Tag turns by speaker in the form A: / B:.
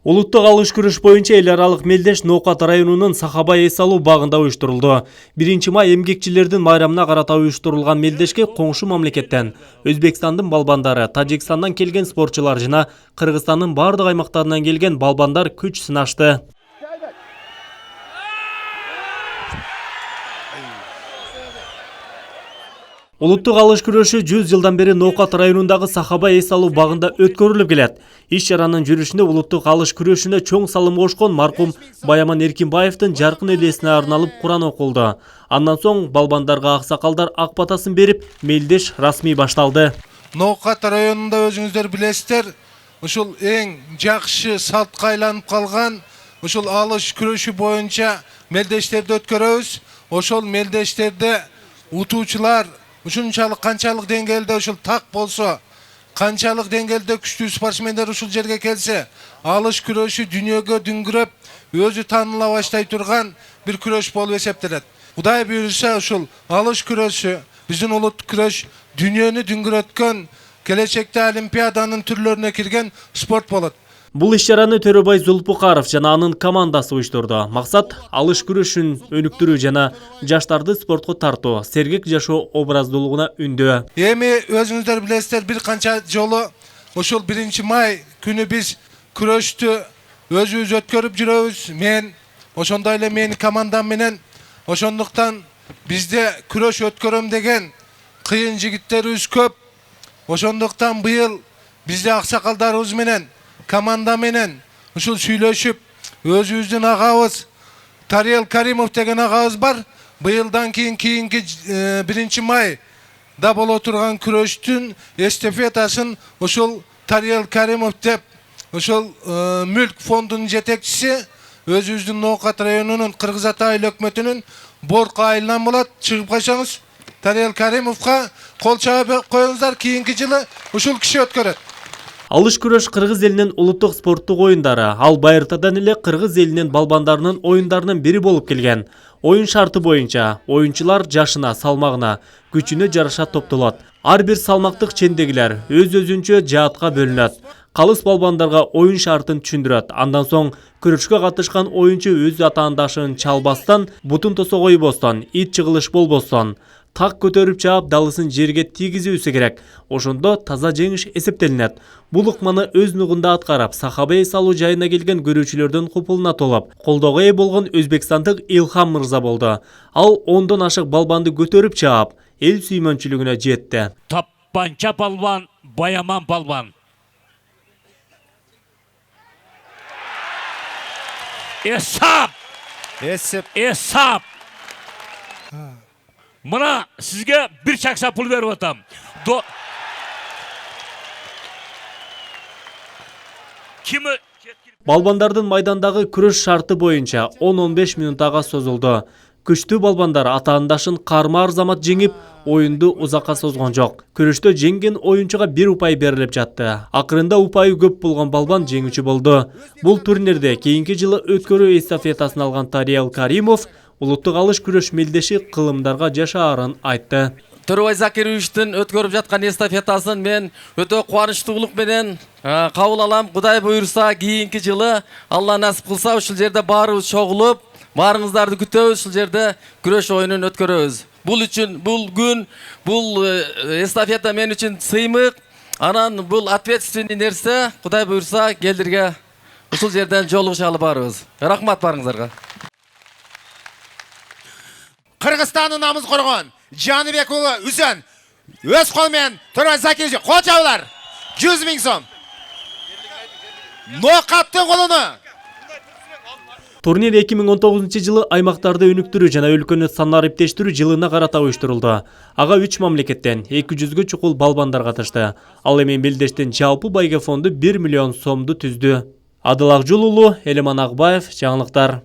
A: Улуттук алыш күрөш боюнча эл аралык мелдеш Ноокат районунун Сахабай эс алуу багында уюштурулду. 1 май эмгекчилердин майрамына карата уюштурулган мелдешке коңшу мамлекеттен, Өзбекстандын балбандары, Тажикстандан келген спортчулар жана Кыргызстандын бардык аймактарынан келген балбандар күч сынашты. Улуттук алыш күрөшү 100 жылдан бери Ноокат районундагы Сахабай эс алуу багында өткөрүлүп келет. Иш чаранын жүрүшүндө улуттук алыш күрөшүнө чоң салым кошкон маркум Баяман Эркинбаевдин жаркын элесине арналып Куран окулду. Андан соң балбандарга аксакалдар ак батасын берип, мелдеш расмий башталды.
B: Ноокат районунда өзүңүздөр билесиздер, ушул эң жакшы салтка айланып калган ушул алыш күрөшү боюнча мелдештерди өткөрөбүз. Ошол мелдештерде утуучулар ушунчалык канчалык деңгээлде ушул так болсо, канчалык деңгээлде күчтүү спортсмендер ушул жерге келсе, алыш күрөшү дүйнөгө дүңгүрөп, өзү тааныла баштай турган бир күрөш болуп эсептелет. Кудай буйруса ушул алыш күрөшү, биздин улуттук күрөш дүйнөнү дүңгүрөткөн, келечекте олимпиаданын түрлөрүнө кирген спорт болот.
A: Бул иш-чараны Төрөбай Зулпукаров жана анын командасы уюштурду. Максат алыш күрөшүн өнүктүрүү жана жаштарды спортко тартуу, сергек жашоо образдуулугуна үндөө.
B: Эми өзүңүздөр билесиздер, бир канча жолу ушул 1 май күнү биз күрөштү өзүбүз өткөрүп жүрөбүз. Мен ошондой эле менин командам менен, ошондуктан бизде күрөш өткөрөм деген кыйын жигиттерибиз көп. Ошондуктан быйыл бизде аксакалдарыбыз менен, команда менен ушул сүйлөшүп, өзүбүздүн агабыз Тариел Каримов деген агабыз бар. Быйылдан кийинки 1 майда боло турган күрөштүн эстафетасын ушул Тариел Каримов деп, ушул мүлк фондунун жетекчиси, өзүбүздүн Ноокат районунун Кыргыз Ата айыл өкмөтүнүн борко айылынан болот. Чыгып калсаңыз, Тариел Каримовго кол чаап коюңуздар, кийинки жылы ушул киши өткөрөт.
A: Алыш күрөш Кыргыз элинин улуттук спорттук оюндары, ал байыртадан эле Кыргыз элинин балбандарынын оюндарынын бири болуп келген. Оюн шарты боюнча оюнчулар жашына, салмагына, күчүнө жараша топтолот. Ар бир салмактык чендегилер өз-өзүнчө жаатка бөлүнөт. Калыс балбандарга оюн шартын түшүндүрөт. Андан соң күрөшкө катышкан оюнчу өз атаандашын чалбастан, бутун тосо койбостон, ит чыгылыш болбостон, так көтөрүп чаап далысын жерге тийгизүүсү керек. Ошондо таза жеңиш эсептелинет. Бул ыкманы өз нугунда аткарып, Сахабай эс алуу жайына келген көрүүчүлөрдүн купулуна толуп, колдоого ээ болгон өзбекстандык Илхам мырза болду. Ал 10дон ашык балбанды көтөрүп чаап, эл сүймөнчүлүгүнө жетти.
C: Таппанча балбан, Баяман балбан. Эсап. Мына сизге бир чакса пул берип атам.
A: Балбандардын майдандагы күрөш шарты боюнча 10-15 минутага созулду. Күчтүү балбандар атаандашын карма арзамат жеңип, оюнду узакка созгон жок. Күрөштө жеңген оюнчуга 1 упай берилип жатты. Акырында упайы көп болгон балбан жеңүүчү болду. Бул турнирде кийинки жылы өткөрүү эстафетасын алган Тариел Каримов улуттук алыш күрөш мелдеши кылымдарга жашаарын айтты.
D: Төрөбай Закировичтин өткөрүп жаткан эстафетасын мен өтө кубанычтуулук менен кабыл алам. Кудай буйруса кийинки жылы Алла насип кылса ушул жерде баарыбыз чогулуп, баарыңыздарды күтөбүз, ушул жерде күрөш оюнун өткөрөбүз. Бул үчүн бул күн, бул эстафета мен үчүн сыймык. Анан бул ответственный нерсе, Кудай буйруса келдирге ушул жерден жолугушалы баарыбыз. Рахмат барыңыздарга.
E: Кыргызстандын намыс коргон Жаныбек уулу Үсөн өз кол менен Төрөбай Закирович кол чабуулар 100 000 сом. Ноокаттын колуна.
A: Турнир 2019-жылы аймактарды өнүктүрүү жана өлкөнү санариптештирүү жылына карата уюштурулду. Ага 3 мамлекеттен 200гө чукул балбандар катышты. Ал эми мелдештин жалпы байга фонду 1 миллион сомду түздү. Адыл Акжол уулу, Элеман Акбаев, жаңылыктар.